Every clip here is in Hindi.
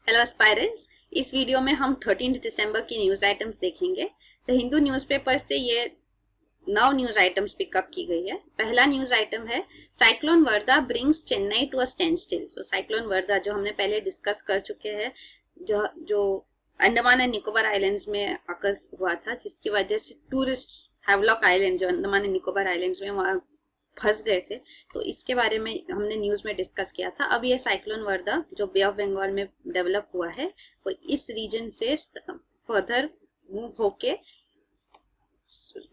हेलो एस्पायरेंट्स, इस वीडियो में हम 13 दिसंबर की न्यूज आइटम्स देखेंगे। द हिंदू न्यूज़पेपर से ये 9 न्यूज आइटम्स पिकअप की गई है। पहला न्यूज आइटम है cyclone Vardha brings Chennai to a standstill. So cyclone Vardha जो हमने पहले डिस्कस कर चुके हैं, जो अंडमान एंड निकोबार आइलैंड्स में आकर हुआ था, जिसकी वजह से टूरिस्ट हैवलॉक आइलैंड जो अंडमान एंड निकोबार आइलैंड्स में वहां फंस गए थे, तो इसके बारे में हमने न्यूज में डिस्कस किया था। अब ये साइक्लोन वर्दा जो बे ऑफ बंगाल में डेवलप हुआ है, वो इस रीजन से फर्दर मूव होके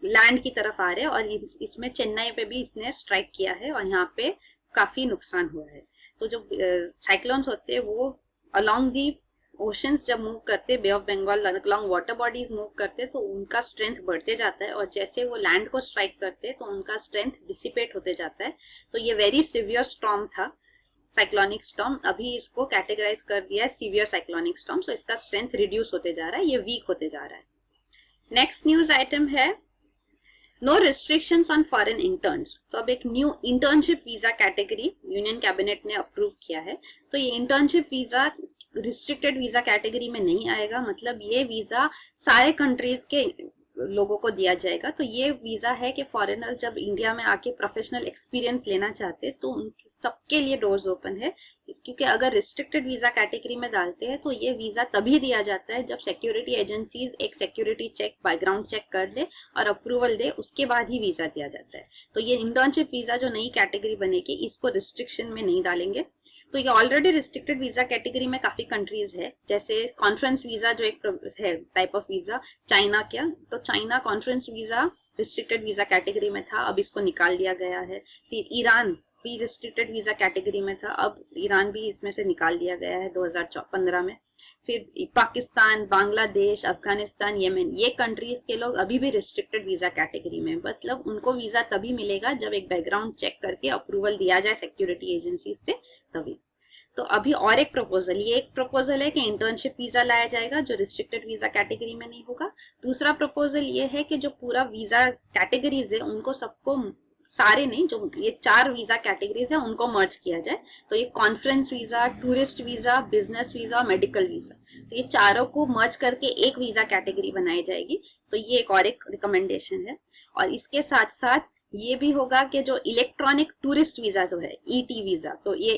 लैंड की तरफ आ रहे हैं और इसमें चेन्नई पे भी इसने स्ट्राइक किया है और यहाँ पे काफी नुकसान हुआ है। तो जो साइक्लोन्स होते हैं वो अलोंग दी ओशंस जब मूव करते, bay of Bengal along water bodies move करते, तो उनका स्ट्रेंथ बढ़ते जाता है और जैसे वो लैंड को स्ट्राइक करते तो उनका स्ट्रेंथ डिसिपेट होते जाता है। तो ये वेरी सिवियर स्टॉर्म था, साइक्लोनिक स्टॉर्म। अभी इसको कैटेगराइज कर दिया है सीवियर साइक्लोनिक स्टॉर्म। सो इसका स्ट्रेंथ रिड्यूस होते जा रहा है, ये वीक होते जा रहा है। नेक्स्ट न्यूज आइटम है no restrictions on foreign interns. तो अब एक new internship visa category union cabinet ने अप्रूव किया है। तो ये internship visa restricted visa category में नहीं आएगा, मतलब ये वीजा सारे कंट्रीज के लोगों को दिया जाएगा। तो ये वीजा है कि फॉरेनर्स जब इंडिया में आके प्रोफेशनल एक्सपीरियंस लेना चाहते तो उन सबके लिए डोर्स ओपन है। क्योंकि अगर रिस्ट्रिक्टेड वीजा कैटेगरी में डालते हैं तो ये वीजा तभी दिया जाता है जब सिक्योरिटी एजेंसीज एक सिक्योरिटी चेक, बैकग्राउंड चेक कर ले और अप्रूवल दे, उसके बाद ही वीजा दिया जाता है। तो ये इंटर्नशिप वीजा जो नई कैटेगरी बनेगी, इसको रिस्ट्रिक्शन में नहीं डालेंगे। तो ये ऑलरेडी रिस्ट्रिक्टेड वीजा कैटेगरी में काफी कंट्रीज है, जैसे कॉन्फ्रेंस वीजा जो एक है टाइप ऑफ वीजा, चाइना क्या, तो China conference visa restricted visa category में था, अब इसको निकाल दिया गया है। फिर ईरान भी रिस्ट्रिक्टेड वीजा कैटेगरी में था, अब ईरान भी इसमें से निकाल दिया गया है 2015 में। फिर पाकिस्तान, बांग्लादेश, अफगानिस्तान, येमेन, ये कंट्रीज के लोग अभी भी रिस्ट्रिक्टेड वीजा कैटेगरी में, मतलब उनको वीजा तभी मिलेगा जब एक बैकग्राउंड चेक करके अप्रूवल दिया जाए सिक्योरिटी एजेंसी से, तभी। तो अभी और एक प्रपोजल, ये एक प्रपोजल है कि इंटर्नशिप वीजा लाया जाएगा जो रिस्ट्रिक्टेड वीजा कैटेगरी में नहीं होगा। दूसरा प्रपोजल ये है कि जो पूरा वीजा कैटेगरीज है उनको सबको, सारे नहीं, जो ये 4 वीजा कैटेगरीज है उनको मर्ज किया जाए। तो ये conference visa, tourist visa, business visa, medical visa, तो ये चारों को मर्ज करके एक वीजा कैटेगरी बनाई जाएगी। तो ये एक और एक रिकमेंडेशन है। और इसके साथ साथ ये भी होगा कि जो इलेक्ट्रॉनिक टूरिस्ट वीजा जो है, ईटी वीजा, तो ये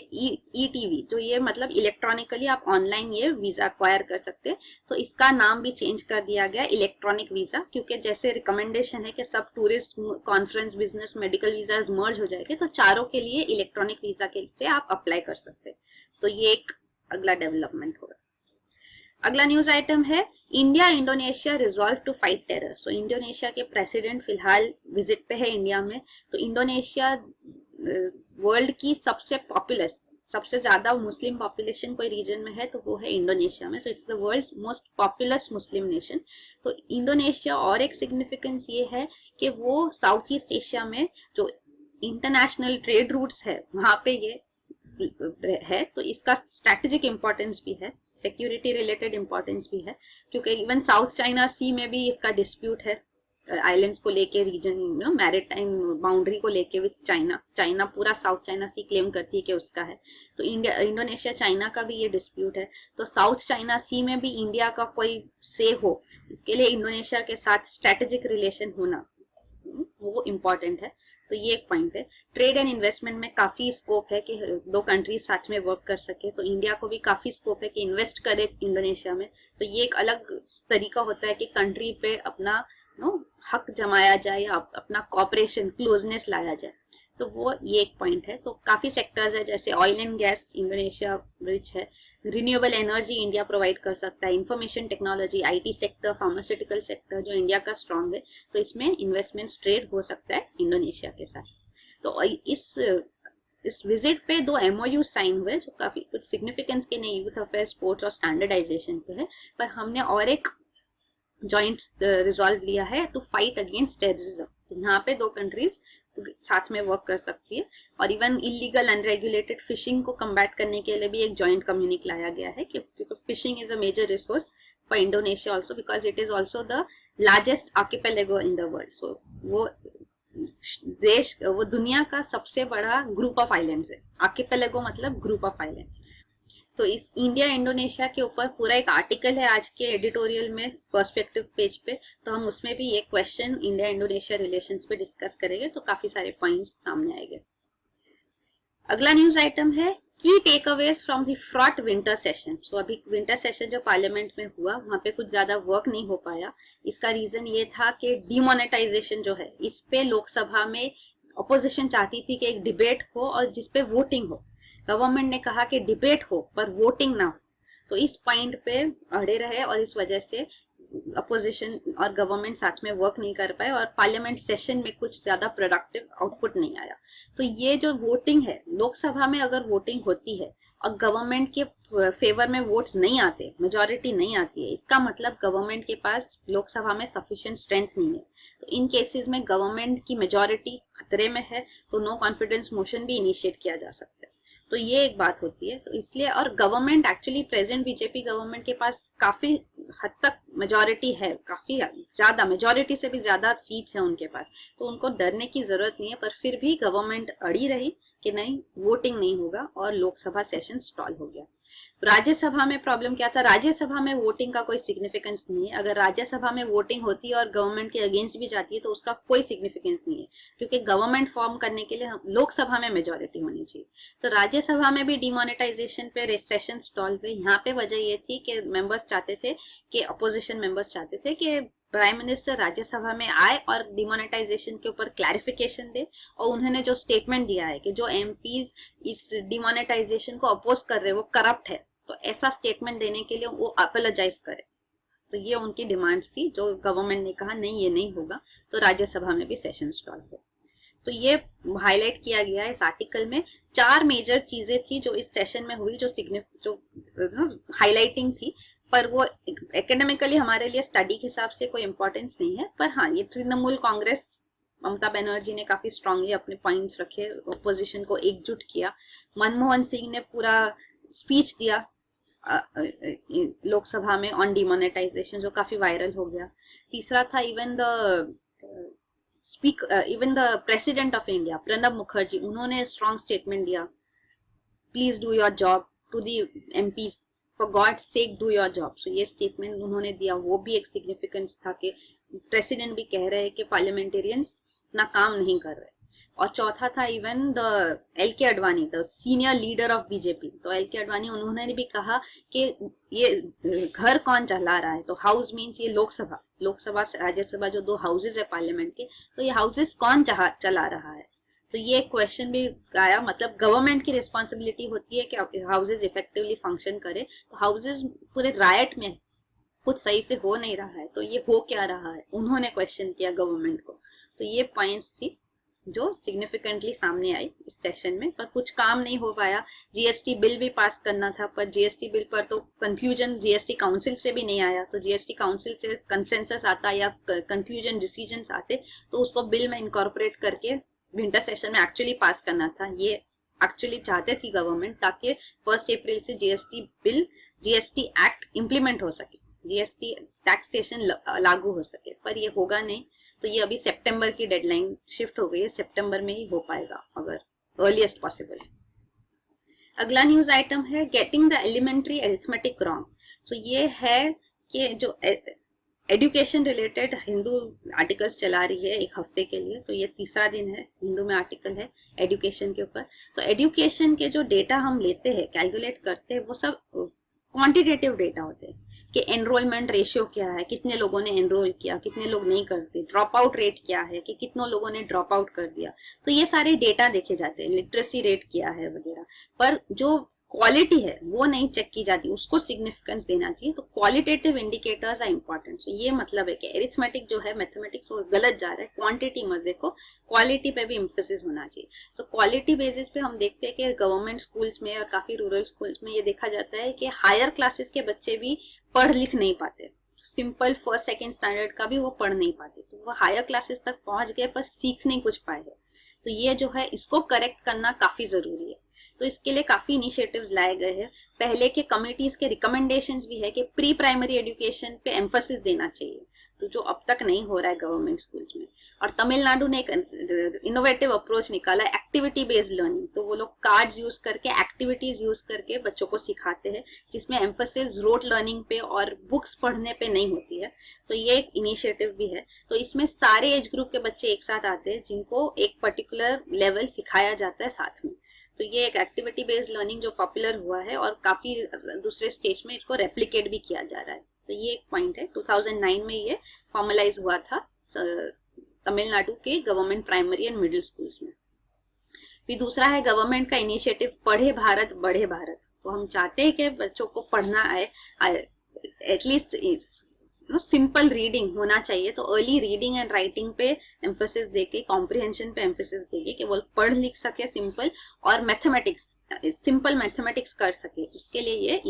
ईटीवी, तो ये मतलब इलेक्ट्रॉनिकली आप ऑनलाइन ये वीजा अक्वायर कर सकते हैं। तो इसका नाम भी चेंज कर दिया गया इलेक्ट्रॉनिक वीजा, क्योंकि जैसे रिकमेंडेशन है कि सब tourist, conference, business, medical visa merge हो जाएंगे, तो चारों के लिए इलेक्ट्रॉनिक वीजा के से आप अप्लाई कर सकते हैं। तो ये एक अगला डेवलपमेंट होगा। अगला न्यूज आइटम है India Indonesia resolve to fight terror. So Indonesia के प्रेसिडेंट फिलहाल विजिट पे है इंडिया में। तो इंडोनेशिया वर्ल्ड की सबसे पॉपुलस, सबसे ज्यादा मुस्लिम पॉपुलेशन कोई रीजन में है तो वो है इंडोनेशिया में। So it's the world's most populous Muslim nation. तो इंडोनेशिया और एक सिग्निफिकेंस ये है कि वो साउथ ईस्ट एशिया में जो इंटरनेशनल ट्रेड रूट्स है वहां पे ये है, तो इसका स्ट्रेटेजिक इंपॉर्टेंस भी है, सिक्योरिटी रिलेटेड इंपॉर्टेंस भी है, क्योंकि इवन साउथ चाइना सी में भी इसका डिस्प्यूट है आइलैंड्स को लेके, रीजन मैरिटाइम बाउंड्री को लेके विद चाइना। चाइना पूरा साउथ चाइना सी क्लेम करती है कि उसका है, तो इंडोनेशिया चाइना का भी ये डिस्प्यूट है। तो साउथ चाइना सी में भी इंडिया का कोई से हो, इसके लिए इंडोनेशिया के साथ स्ट्रेटेजिक रिलेशन होना वो इम्पोर्टेंट है। तो ये एक पॉइंट है। ट्रेड एंड इन्वेस्टमेंट में काफी स्कोप है कि दो कंट्रीज साथ में वर्क कर सके, तो इंडिया को भी काफी स्कोप है कि इन्वेस्ट करे इंडोनेशिया में। तो ये एक अलग तरीका होता है कि कंट्री पे अपना हक जमाया जाए या अपना कॉपरेशन, क्लोजनेस लाया जाए। तो वो ये एक पॉइंट है। तो काफी सेक्टर्स है, जैसे oil and gas Indonesia rich है, रिन्यूएबल एनर्जी इंडिया प्रोवाइड कर सकता है, information technology, IT sector, pharmaceutical sector जो इंडिया का स्ट्रांग है, तो इसमें इन्वेस्टमेंट्स ट्रेड हो सकता है इंडोनेशिया के साथ। तो इस विजिट पे 2 MOU साइन हुए जो काफी कुछ सिग्निफिकेंस के नहीं, यूथ अफेयर, स्पोर्ट्स और स्टैंडर्डाइजेशन पे है, पर हमने और एक जॉइंट रिजॉल्व लिया है टू फाइट अगेंस्ट टेररिज्म। तो यहाँ पे 2 कंट्रीज तो साथ में वर्क कर सकती है। और इवन इलीगल अनरेगुलेटेड फिशिंग को कम्बैट करने के लिए भी एक जॉइंट कम्युनिक लाया गया है, क्योंकि fishing is a major resource for Indonesia also, because it is also the largest archipelago in the world. So वो देश, वो दुनिया का सबसे बड़ा ग्रुप ऑफ आइलैंड्स है। आर्किपेलेगो मतलब ग्रुप ऑफ आइलैंड्स। तो इस इंडिया इंडोनेशिया के ऊपर पूरा एक आर्टिकल है आज के एडिटोरियल में पर्सपेक्टिव पेज पे, तो हम उसमें भी ये क्वेश्चन इंडिया इंडोनेशिया रिलेशंस पे डिस्कस करेंगे, तो काफी सारे पॉइंट्स सामने आएंगे। अगला न्यूज आइटम है की takeaways from the fraught winter session. So अभी विंटर सेशन जो पार्लियामेंट में हुआ वहां पे कुछ ज्यादा वर्क नहीं हो पाया। इसका रीजन ये था कि डिमोनेटाइजेशन जो है इस पे लोकसभा में अपोजिशन चाहती थी कि एक डिबेट हो और जिसपे वोटिंग हो। गवर्नमेंट ने कहा कि डिबेट हो पर वोटिंग ना हो, तो इस पॉइंट पे अड़े रहे और इस वजह से अपोजिशन और गवर्नमेंट साथ में वर्क नहीं कर पाए और पार्लियामेंट सेशन में कुछ ज्यादा प्रोडक्टिव आउटपुट नहीं आया। तो ये जो वोटिंग है, लोकसभा में अगर वोटिंग होती है और गवर्नमेंट के फेवर में वोट्स नहीं आते, मेजोरिटी नहीं आती है, इसका मतलब गवर्नमेंट के पास लोकसभा में सफिशिएंट स्ट्रेंथ नहीं है। तो इन केसेस में गवर्नमेंट की मेजोरिटी खतरे में है, तो नो कॉन्फिडेंस मोशन भी इनिशिएट किया जा सकता है। तो ये एक बात होती है। तो इसलिए, और government actually present BJP government के पास काफी हद तक मेजोरिटी है, काफी ज्यादा, मेजोरिटी से भी ज्यादा सीट्स है उनके पास, तो उनको डरने की जरूरत नहीं है। पर फिर भी गवर्नमेंट अड़ी रही कि नहीं, वोटिंग नहीं होगा और लोकसभा सेशन स्टॉल हो गया। राज्यसभा में प्रॉब्लम क्या था? राज्यसभा में वोटिंग का कोई सिग्निफिकेंस नहीं है। अगर राज्यसभा में वोटिंग होती है और गवर्नमेंट के अगेंस्ट भी जाती है तो उसका कोई सिग्निफिकेंस नहीं है, क्योंकि गवर्नमेंट फॉर्म करने के लिए लोकसभा में मेजोरिटी होनी चाहिए। तो राज्यसभा में भी डिमोनेटाइजेशन पे सेशन स्टॉल पे, यहाँ पे वजह ये थी कि मेंबर्स चाहते थे कि अपोजिशन मेंबर्स चाहते थे कि प्राइम मिनिस्टर राज्यसभा में आए और डिमोनेटाइजेशन के ऊपर क्लैरिफिकेशन दे। और उन्होंने जो स्टेटमेंट दिया है कि जो एमपीज इस डिमोनेटाइजेशन को अपोज कर रहे हैं वो करप्ट है, तो ऐसा स्टेटमेंट देने के लिए वो अपोलोजाइज करे। तो ये उनकी डिमांड्स थी, जो गवर्नमेंट ने कहा नहीं, ये नहीं होगा, तो राज्यसभा में भी सेशन स्टॉल हो। तो ये हाईलाइट किया गया है इस आर्टिकल में। 4 मेजर चीजें थी जो इस सेशन में हुई, जो हाईलाइटिंग थी, पर वो एकेडमिकली हमारे लिए स्टडी के हिसाब से कोई इंपॉर्टेंस नहीं है। पर हाँ, ये तृणमूल कांग्रेस, ममता बनर्जी ने काफी स्ट्रांगली अपने पॉइंट्स रखे, ओपोजिशन को एकजुट किया। मनमोहन सिंह ने पूरा स्पीच दिया लोकसभा में ऑन डिमोनेटाइजेशन, जो काफी वायरल हो गया। तीसरा था even the president of India Pranab Mukherjee, उन्होंने स्ट्रॉन्ग स्टेटमेंट दिया, please do your job to the MPs, for God sake do your job. So ये स्टेटमेंट उन्होंने दिया, वो भी एक सिग्निफिकेंस था कि प्रेसिडेंट भी कह रहे हैं कि पार्लियामेंटेरियंस ना काम नहीं कर रहे। और चौथा था इवन द एल के Advani, the senior leader of BJP. तो एल के अडवाणी, उन्होंने भी कहा कि ये घर कौन चला रहा है, तो हाउस मीन्स ये लोकसभा राज्यसभा जो 2 हाउसेज है पार्लियामेंट के, तो ये हाउसेज कौन चला रहा है। तो ये क्वेश्चन भी आया, मतलब गवर्नमेंट की रिस्पॉन्सिबिलिटी होती है कि हाउसेज इफेक्टिवली फंक्शन करे, तो हाउसेज पूरे राइट में कुछ सही से हो नहीं रहा है, तो ये हो क्या रहा है, उन्होंने क्वेश्चन किया गवर्नमेंट को। तो ये पॉइंट्स थी जो सिग्निफिकेंटली सामने आई इस सेशन में, पर कुछ काम नहीं हो पाया। जीएसटी बिल भी पास करना था, पर जीएसटी बिल पर तो कंक्लूजन जीएसटी काउंसिल से भी नहीं आया। तो जीएसटी काउंसिल से कंसेंसस आता या कंक्लूजन डिसीजंस आते तो उसको बिल में इनकॉर्पोरेट करके विंटर सेशन में एक्चुअली पास करना था। ये एक्चुअली चाहते थी गवर्नमेंट, ताकि 1 अप्रैल से जीएसटी एक्ट इम्प्लीमेंट हो सके, जीएसटी टैक्सेशन लागू हो सके, पर ये होगा नहीं। तो ये अभी सितंबर की डेडलाइन शिफ्ट हो गई है, सितंबर में ही हो पाएगा अगर अर्लीस्ट पॉसिबल। अगला न्यूज आइटम है getting the elementary arithmetic wrong. So ये है कि जो एजुकेशन रिलेटेड हिंदू आर्टिकल्स चला रही है 1 हफ्ते के लिए, तो ये 3रा दिन है, हिंदू में आर्टिकल है एजुकेशन के ऊपर। तो एजुकेशन के जो डेटा हम लेते हैं, कैलकुलेट करते हैं, वो सब क्वांटिटेटिव डेटा होते हैं कि एनरोलमेंट रेशियो क्या है, कितने लोगों ने एनरोल किया, कितने लोग नहीं करते, ड्रॉप आउट रेट क्या है कि कितनों लोगों ने ड्रॉप आउट कर दिया। तो ये सारे डेटा देखे जाते हैं, लिटरेसी रेट क्या है वगैरह, पर जो क्वालिटी है वो नहीं चेक की जाती, उसको सिग्निफिकेंस देना चाहिए। तो क्वालिटेटिव इंडिकेटर्स आर इंपॉर्टेंट। सो ये मतलब है कि एरिथमेटिक जो है, मैथमेटिक्स, वो गलत जा रहा है, क्वांटिटी मत देखो, क्वालिटी पे भी एम्फेसिस होना चाहिए। सो क्वालिटी बेसिस पे हम देखते हैं कि गवर्नमेंट स्कूल्स में और काफी रूरल स्कूल्स में ये देखा जाता है कि हायर क्लासेस के बच्चे भी पढ़ लिख नहीं पाते, सिंपल 1st 2nd स्टैंडर्ड का भी वो पढ़ नहीं पाते, तो वो हायर क्लासेस तक पहुंच गए पर सीख नहीं कुछ पाए है। तो ये जो है, इसको करेक्ट करना काफी जरूरी है। तो इसके लिए काफी इनिशिएटिव्स लाए गए हैं। पहले के कमिटीज के रिकमेंडेशंस भी है कि प्री प्राइमरी एजुकेशन पे एम्फोसिस देना चाहिए। तो जो अब तक नहीं हो रहा है गवर्नमेंट स्कूल्स में। और तमिलनाडु ने एक इनोवेटिव अप्रोच निकाला, एक्टिविटी बेस्ड लर्निंग। तो वो लोग कार्ड्स यूज करके, एक्टिविटीज यूज करके बच्चों को सिखाते हैं, जिसमें एम्फोसिस रोट लर्निंग पे और बुक्स पढ़ने पे नहीं होती है। तो ये एक इनिशिएटिव भी है। तो इसमें सारे एज ग्रुप के बच्चे एक साथ आते हैं, जिनको एक पर्टिकुलर लेवल सिखाया जाता है साथ में। तो ये एक एक्टिविटी बेस्ड लर्निंग जो पॉपुलर हुआ है और काफी दूसरे स्टेट्स में इसको रेप्लिकेट भी किया जा रहा है। तो ये एक पॉइंट है। 2009 में ये फॉर्मलाइज हुआ था तमिलनाडु के government primary and middle schools में। फिर दूसरा है गवर्नमेंट का इनिशिएटिव पढ़े भारत बढ़े भारत। तो हम चाहते हैं कि बच्चों को पढ़ना आए, एटलीस्ट सिंपल रीडिंग होना चाहिए। तो अर्ली रीडिंग एंड राइटिंग पे एम्फोसिस देके, कॉम्प्रिहेंशन पे एम्फोसिस देके कि वो पढ़ लिख सके सिंपल, और मैथमेटिक्स, सिंपल मैथमेटिक्स कर सके। उसके लिए ये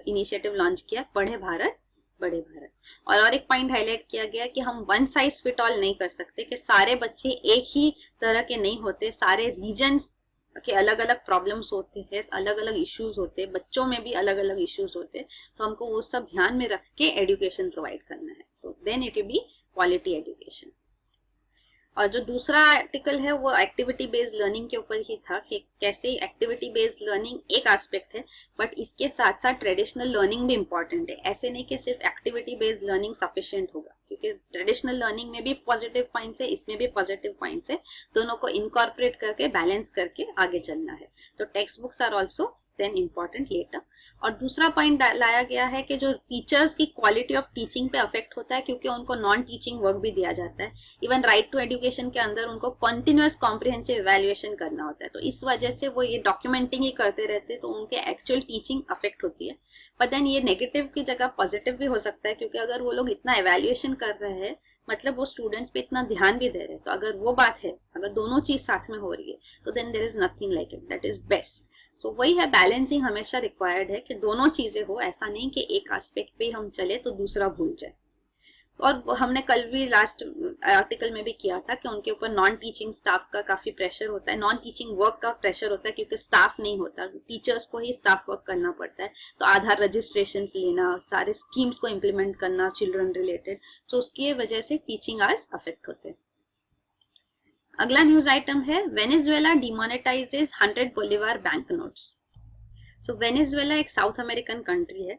इनिशिएटिव लॉन्च किया, पढ़े भारत बढ़े भारत। और एक पॉइंट हाईलाइट किया गया कि हम वन साइज फिट ऑल नहीं कर सकते, कि सारे बच्चे एक ही तरह के नहीं होते, सारे रीजन्स के अलग अलग प्रॉब्लम्स होते हैं, अलग अलग इश्यूज होते हैं, बच्चों में भी अलग अलग इश्यूज होते हैं। तो हमको वो सब ध्यान में रख के एजुकेशन प्रोवाइड करना है। तो then it will be quality education. और जो दूसरा आर्टिकल है वो एक्टिविटी बेस्ड लर्निंग के ऊपर ही था, कि कैसे एक्टिविटी बेस्ड लर्निंग एक एस्पेक्ट है, बट इसके साथ साथ ट्रेडिशनल लर्निंग भी इम्पोर्टेंट है। ऐसे नहीं कि सिर्फ एक्टिविटी बेस्ड लर्निंग सफिशिएंट होगा, क्योंकि ट्रेडिशनल लर्निंग में भी पॉजिटिव पॉइंट्स है, इसमें भी पॉजिटिव पॉइंट्स है। दोनों को इनकॉर्पोरेट करके, बैलेंस करके आगे चलना है। तो text books are also then important letter. और दूसरा पॉइंट लाया गया है कि जो टीचर्स की क्वालिटी ऑफ टीचिंग पे अफेक्ट होता है, क्योंकि उनको नॉन टीचिंग वर्क भी दिया जाता है। इवन राइट टू एजुकेशन के अंदर उनको कॉन्टिन्यूअस कॉम्प्रिहेंसिव इवैल्यूएशन करना होता है। तो इस वजह से वो ये डॉक्यूमेंटिंग ही करते रहते हैं, तो उनके एक्चुअल टीचिंग अफेक्ट होती है। पर देन ये नेगेटिव की जगह पॉजिटिव भी हो सकता है, क्योंकि अगर वो लोग इतना इवैल्यूएशन कर रहे हैं, मतलब वो स्टूडेंट्स पे इतना ध्यान भी दे रहे हैं, तो अगर वो बात है, अगर दोनों चीज साथ में हो रही है, तो then there is nothing like it, that is best. So वही है, बैलेंसिंग हमेशा रिक्वायर्ड है, कि दोनों चीजें हो। ऐसा नहीं कि एक एस्पेक्ट पे हम चले तो दूसरा भूल जाए। और हमने कल भी लास्ट आर्टिकल में भी किया था कि उनके ऊपर नॉन टीचिंग स्टाफ का काफी प्रेशर होता है, नॉन टीचिंग वर्क का प्रेशर होता है, क्योंकि स्टाफ नहीं होता, टीचर्स को ही स्टाफ वर्क करना पड़ता है। तो आधार रजिस्ट्रेशन लेना, सारे स्कीम्स को इम्प्लीमेंट करना चिल्ड्रन रिलेटेड, सो उसकी वजह से टीचिंग आवर्स अफेक्ट होते हैं। अगला न्यूज आइटम है, वेनेजुएला डिमोनेटाइजेस 100 बोलीवार बैंक नोट्स। सो वेनेजुएला एक साउथ अमेरिकन कंट्री है,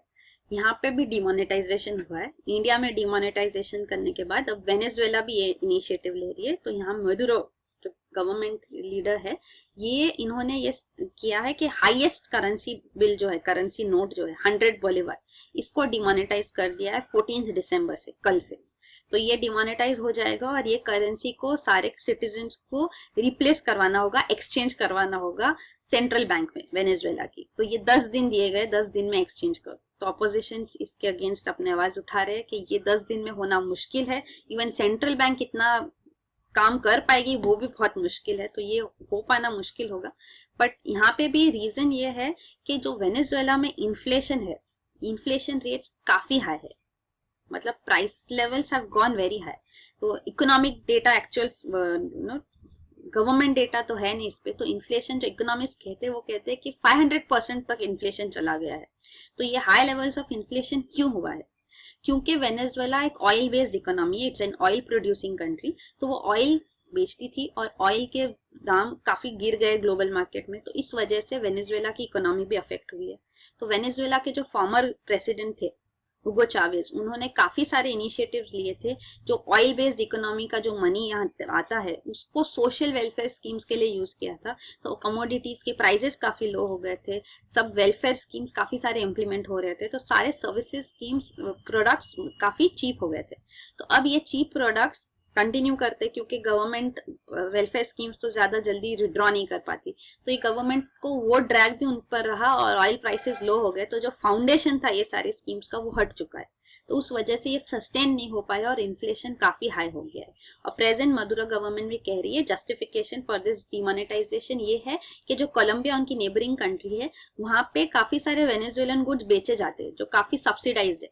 यहाँ पे भी डिमोनेटाइजेशन हुआ है। इंडिया में डिमोनेटाइजेशन करने के बाद अब वेनेजुएला भी ये इनिशिएटिव ले रही है। तो यहाँ मडुरो जो गवर्नमेंट लीडर है, ये इन्होंने ये किया है कि हाईएस्ट करेंसी बिल जो है, करेंसी नोट जो है 100 बोलीवार, इसको डिमोनेटाइज कर दिया है 14 दिसंबर से, कल से। तो ये डिमोनेटाइज हो जाएगा और ये करेंसी को सारे सिटीजन्स को रिप्लेस करवाना होगा, एक्सचेंज करवाना होगा सेंट्रल बैंक में वेनेजुएला की। तो ये 10 दिन दिए गए, 10 दिन में एक्सचेंज करो। तो ऑपोजिशन इसके अगेंस्ट अपने आवाज उठा रहे हैं कि ये 10 दिन में होना मुश्किल है, इवन सेंट्रल बैंक कितना काम कर पाएगी वो भी बहुत मुश्किल है, तो ये हो पाना मुश्किल होगा। बट यहाँ पे भी रीजन ये है कि जो वेनेजुएला में इन्फ्लेशन है, इन्फ्लेशन रेट्स काफी हाई है, मतलब price levels have gone very high. तो economic data actual government data तो है नहीं इस पे, तो इन्फ्लेशन जो इकोनॉमिस्ट कहते हैं वो कहते हैं कि 500% तक इन्फ्लेशन चला गया है। तो ये हाई लेवल्स ऑफ इन्फ्लेशन क्यों हुआ है? क्योंकि वेनेजुएला एक ऑयल बेस्ड इकोनॉमी है, it's an oil producing country. तो वो ऑयल बेचती थी और ऑयल के दाम काफी गिर गए ग्लोबल मार्केट में, तो इस वजह से वेनेजुएला की इकोनॉमी भी अफेक्ट हुई है। तो वेनेजुएला के जो फॉर्मर प्रेसिडेंट थे हुगो चावेज, उन्होंने काफी सारे इनिशिएटिव्स लिए थे, जो ऑयल बेस्ड इकोनॉमी का जो मनी यहाँ आता है उसको सोशल वेलफेयर स्कीम्स के लिए यूज किया था। तो कमोडिटीज के प्राइसेस काफी लो हो गए थे, सब वेलफेयर स्कीम्स काफी सारे इम्प्लीमेंट हो रहे थे, तो सारे सर्विसेज स्कीम्स प्रोडक्ट्स काफी चीप हो गए थे। तो अब ये चीप प्रोडक्ट्स कंटिन्यू करते, क्योंकि गवर्नमेंट वेलफेयर स्कीम्स तो ज्यादा जल्दी विड्रॉ नहीं कर पाती, तो ये गवर्नमेंट को वो ड्रैग भी उन पर रहा और ऑयल प्राइसेस लो हो गए, तो जो फाउंडेशन था ये सारी स्कीम्स का वो हट चुका है। तो उस वजह से ये सस्टेन नहीं हो पाया और इन्फ्लेशन काफी हाई हो गया है। और प्रेजेंट मदुरो गवर्नमेंट भी कह रही है जस्टिफिकेशन फॉर दिस डिमोनेटाइजेशन ये है कि जो कोलंबिया उनकी नेबरिंग कंट्री है, वहां पे काफी सारे वेनेजुएलन गुड्स बेचे जाते हैं जो काफी सब्सिडाइज्ड है।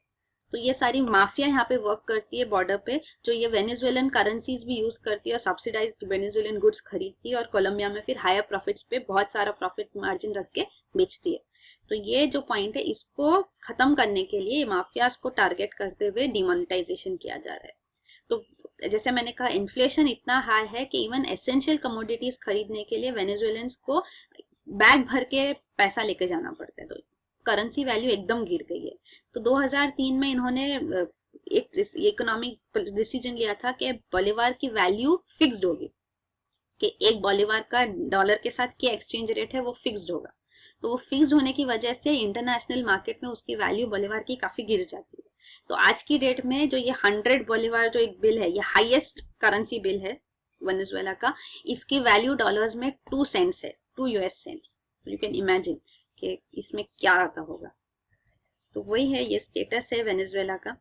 तो ये सारी माफिया यहाँ पे वर्क करती है बॉर्डर पे, जो ये वेनेजुएलन करेंसीज भी यूज करती है और सब्सिडाइज्ड वेनेजुएलन गुड्स खरीदती है और कोलंबिया में फिर हायर प्रॉफिट्स पे बहुत सारा प्रॉफिट मार्जिन रख के बेचती है। तो ये जो पॉइंट है इसको खत्म करने के लिए माफियाज को टारगेट करते हुए डिमोनेटाइजेशन किया जा रहा है। तो जैसे मैंने कहा इन्फ्लेशन इतना हाई है कि इवन एसेंशियल कमोडिटीज खरीदने के लिए वेनेजुएलन्स को बैग भर के पैसा लेके जाना पड़ता है, तो करेंसी वैल्यू एकदम गिर गई है। तो 2003 में इन्होंने एक इकोनॉमिक डिसीजन लिया था कि बोलीवार की वैल्यू फिक्स्ड होगी, कि एक बोलीवार का डॉलर के साथ क्या एक्सचेंज रेट है वो फिक्स्ड होगा। तो वो फिक्स्ड होने की वजह से इंटरनेशनल मार्केट में उसकी वैल्यू बोलीवार की काफी गिर जाती है। तो आज की डेट में जो ये 100 बोलीवार जो एक बिल है, ये हाईएस्ट करेंसी बिल है वेनेजुएला का, इसकी वैल्यू डॉलर्स में 2 सेंट्स है, 2 यूएस सेंट्स। तो यू कैन इमेजिन कि इसमें क्या आता होगा। तो वही है, ये स्टेटस है वेनेजुएला का।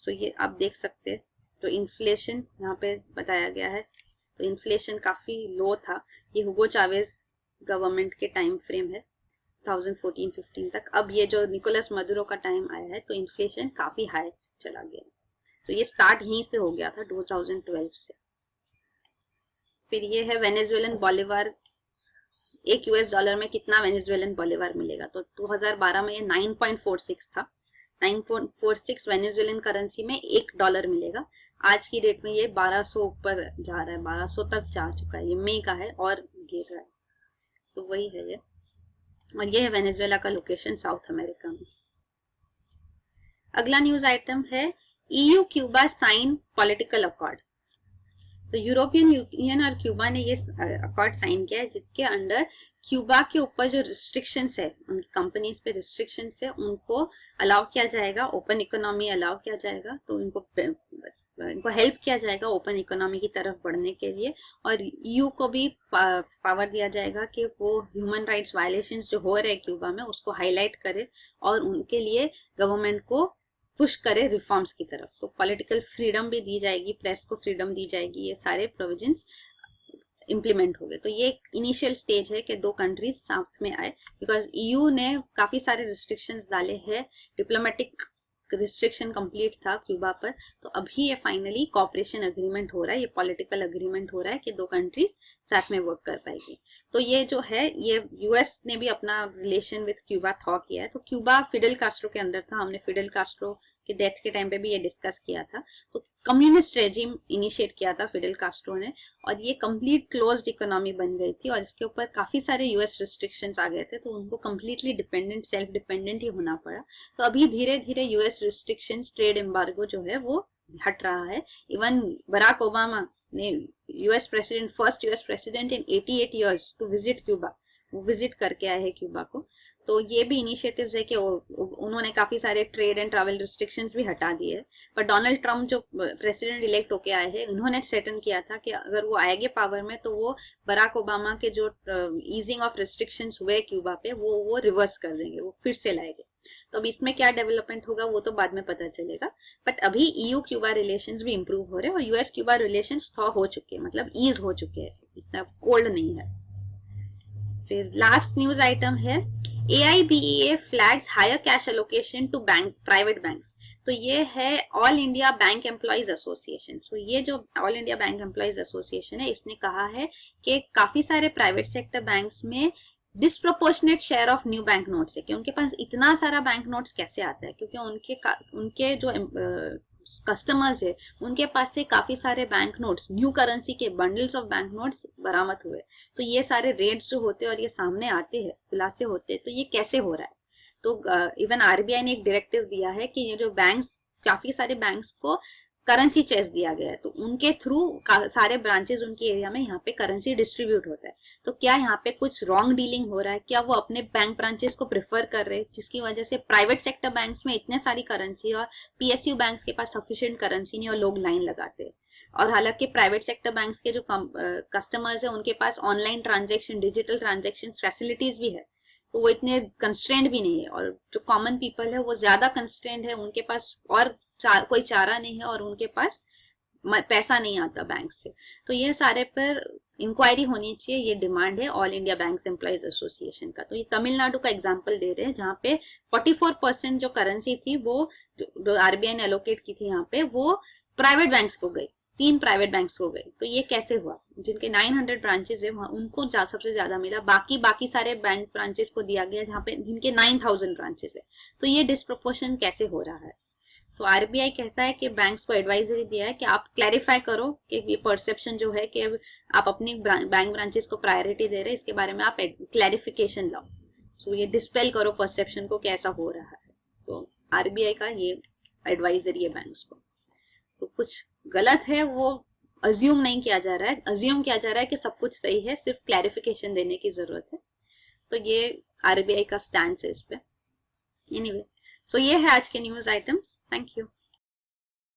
तो ये आप देख सकते हैं। तो इन्फ्लेशन यहाँ पे बताया गया है, तो इन्फ्लेशन काफी लो था। ये हुगो चावेज गवर्नमेंट के टाइम फ्रेम है 2014-15 तक। अब ये जो निकोलस मदुरो का टाइम आया है तो इन्फ्लेशन काफी हाई चला गया। तो ये स्टार्ट यहीं से हो गया था 2012 से। फिर ये है वेनेजुएलन बोलीवार, एक यूएस डॉलर में कितना वेनेजुएलन बोलीवार मिलेगा। तो 2012 में ये 9.46 था। 9.46 वेनेजुएलन करेंसी में $1 मिलेगा। आज की डेट में ये 1200 ऊपर जा रहा है, 1200 तक जा चुका है। ये मई का है और गिर रहा है। तो वही है ये, और ये है वेनेजुएला का लोकेशन साउथ अमेरिका में। अगला न्यूज आइटम है EU Cuba sign political accord. तो यूरोपियन यूनियन और क्यूबा ने ये अकॉर्ड साइन किया है, जिसके अंडर क्यूबा के ऊपर जो रिस्ट्रिक्शंस है, उनकी कंपनीज पे रिस्ट्रिक्शंस है, उनको अलाउ किया जाएगा, ओपन इकोनॉमी अलाउ किया जाएगा। तो इनको हेल्प किया जाएगा ओपन इकोनॉमी की तरफ बढ़ने के लिए। और EU को भी पावर दिया जाएगा कि वो ह्यूमन राइट्स वायलेशंस जो हो रहे हैं क्यूबा में उसको हाईलाइट करे और उनके लिए गवर्नमेंट को पुश करे रिफॉर्म्स की तरफ। तो पॉलिटिकल फ्रीडम भी दी जाएगी, प्रेस को फ्रीडम दी जाएगी, ये सारे प्रोविजंस इम्प्लीमेंट हो गए। तो ये एक इनिशियल स्टेज है कि 2 कंट्रीज साथ में आए, बिकॉज EU ने काफी सारे रिस्ट्रिक्शंस डाले हैं, डिप्लोमेटिक रिस्ट्रिक्शन कंप्लीट था क्यूबा पर। तो अभी ये फाइनली कॉपरेशन अग्रीमेंट हो रहा है, ये पॉलिटिकल अग्रीमेंट हो रहा है कि 2 कंट्रीज साथ में वर्क कर पाएगी। तो ये जो है, ये यूएस ने भी अपना रिलेशन विद क्यूबा थॉ किया है। तो क्यूबा फिडेल कास्ट्रो के अंदर था, हमने फिडेल कास्ट्रो के डेथ के टाइम पे भी ये डिस्कस किया था। तो कम्युनिस्ट रेजिम इनिशिएट किया था फिडेल कास्ट्रो ने, और ये कंप्लीट क्लोज्ड इकोनॉमी बन गई थी और इसके ऊपर काफी सारे यूएस रिस्ट्रिक्शंस आ गए थे। तो उनको कंप्लीटली डिपेंडेंट, सेल्फ डिपेंडेंट ही होना पड़ा। तो अभी धीरे धीरे यूएस रिस्ट्रिक्शंस, ट्रेड एम्बार्गो जो है वो हट रहा है। इवन बराक ओबामा ने, US president, first US president in 88 years to visit Cuba, वो विजिट करके आए हैं क्यूबा को। तो ये भी इनिशिएटिव्स है कि उन्होंने काफी सारे ट्रेड एंड ट्रैवल रिस्ट्रिक्शंस भी हटा दिए। पर डोनाल्ड ट्रम्प जो प्रेसिडेंट इलेक्ट होके आए हैं, उन्होंने थ्रेटन किया था कि अगर वो आएंगे पावर में तो वो बराक ओबामा के जो ईजिंग ऑफ रिस्ट्रिक्शंस हुए क्यूबा पे वो रिवर्स कर देंगे, वो फिर से लाएंगे। तो अब इसमें क्या डेवलपमेंट होगा वो तो बाद में पता चलेगा। बट अभी EU क्यूबा रिलेशंस भी इंप्रूव हो रहे हैं और यूएस क्यूबा रिलेशंस थॉ हो चुके हैं, मतलब ईज हो चुके हैं, इतना कोल्ड नहीं है। फिर लास्ट न्यूज आइटम है AIBEA flags higher cash allocation to bank, private banks. तो ये है all India bank employees association. तो ये जो all India bank employees association है, इसने कहा है कि काफी सारे प्राइवेट सेक्टर बैंक्स में disproportionate share of new bank notes है, कि उनके पास इतना सारा बैंक नोट्स कैसे आता है, क्योंकि उनके जो कस्टमर्स है उनके पास से काफी सारे बैंक नोट्स, न्यू करेंसी के बंडल्स ऑफ बैंक नोट्स बरामद हुए। तो ये सारे रेट्स जो होते हैं और ये सामने आते हैं, खुलासे होते हैं, तो ये कैसे हो रहा है। तो इवन RBI ने एक डायरेक्टिव दिया है कि ये जो बैंक्स, काफी सारे बैंक्स को करेंसी चेस दिया गया है, तो उनके थ्रू सारे ब्रांचेस उनके एरिया में यहाँ पे करेंसी डिस्ट्रीब्यूट होता है। तो क्या यहाँ पे कुछ रॉन्ग डीलिंग हो रहा है, क्या वो अपने बैंक ब्रांचेस को प्रेफर कर रहे हैं, जिसकी वजह से प्राइवेट सेक्टर बैंक्स में इतने सारी करेंसी और PSU बैंक्स के पास सफिशिएंट करेंसी नहीं और लोग लाइन लगाते हैं। और हालांकि प्राइवेट सेक्टर बैंक्स के जो कस्टमर्स है उनके पास online transaction, digital transaction facilities भी है, तो वो इतने कंस्ट्रेंड भी नहीं है। और जो कॉमन पीपल है वो ज्यादा कंस्ट्रेंड है, उनके पास और कोई चारा नहीं है और उनके पास पैसा नहीं आता बैंक से। तो ये सारे पर इंक्वायरी होनी चाहिए, ये डिमांड है all India banks employees association का। तो ये तमिलनाडु का एग्जांपल दे रहे हैं जहाँ पे 44% जो करेंसी थी वो जो आरबीआई ने एलोकेट की थी यहाँ पे वो प्राइवेट बैंक्स को गई, 3 प्राइवेट बैंक्स को गई। तो ये कैसे हुआ? जिनके 900 ब्रांचेस है उनको सबसे ज्यादा मिला, बाकी सारे बैंक ब्रांचेस को दिया गया जहाँ पे जिनके 9000 ब्रांचेस है। तो ये डिस्प्रोपोर्शन कैसे हो रहा है? तो आरबीआई कहता है कि बैंक्स को एडवाइजरी दिया है कि आप क्लैरिफाई करो कि ये परसेप्शन जो है कि आप अपनी बैंक ब्रांचेस को प्रायोरिटी दे रहे हैं, इसके बारे में आप क्लैरिफिकेशन लाओ। सो ये डिस्पेल करो परसेप्शन को कैसा हो रहा है। तो आरबीआई का ये एडवाइजरी है बैंक्स को। तो कुछ गलत है वो अज्यूम नहीं किया जा रहा है, अज्यूम किया जा रहा है कि सब कुछ सही है, सिर्फ क्लैरिफिकेशन देने की जरूरत है। तो ये आरबीआई का स्टैंड है इस पे। एनीवे, सो ये है आज के न्यूज आइटम्स। Thank you.